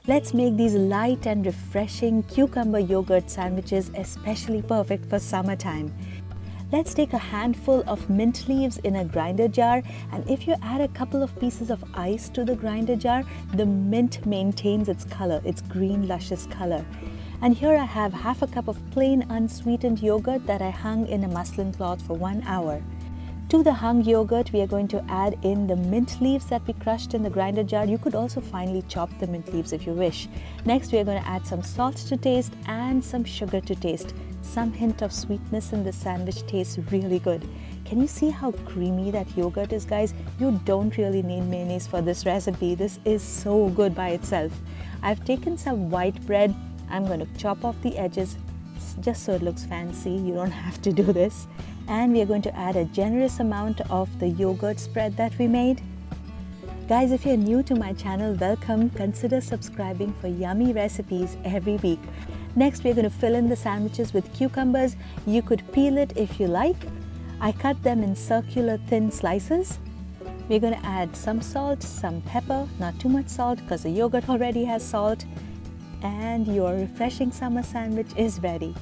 Let's make these light and refreshing cucumber yogurt sandwiches especially perfect for summertime. Let's take a handful of mint leaves in a grinder jar, and if you add a couple of pieces of ice to the grinder jar, the mint maintains its color, its green luscious color. And here I have half a cup of plain unsweetened yogurt that I hung in a muslin cloth for 1 hour. To the hung yogurt, we are going to add in the mint leaves that we crushed in the grinder jar. You could also finely chop the mint leaves if you wish. Next, we are going to add some salt to taste and some sugar to taste. Some hint of sweetness in the sandwich tastes really good. Can you see how creamy that yogurt is, guys? You don't really need mayonnaise for this recipe. This is so good by itself. I've taken some white bread. I'm going to chop off the edges just so it looks fancy. You don't have to do this. And we are going to add a generous amount of the yogurt spread that we made. Guys, if you're new to my channel, welcome. Consider subscribing for yummy recipes every week. Next, we're going to fill in the sandwiches with cucumbers. You could peel it if you like. I cut them in circular thin slices. We're going to add some salt, some pepper, not too much salt because the yogurt already has salt. And your refreshing summer sandwich is ready.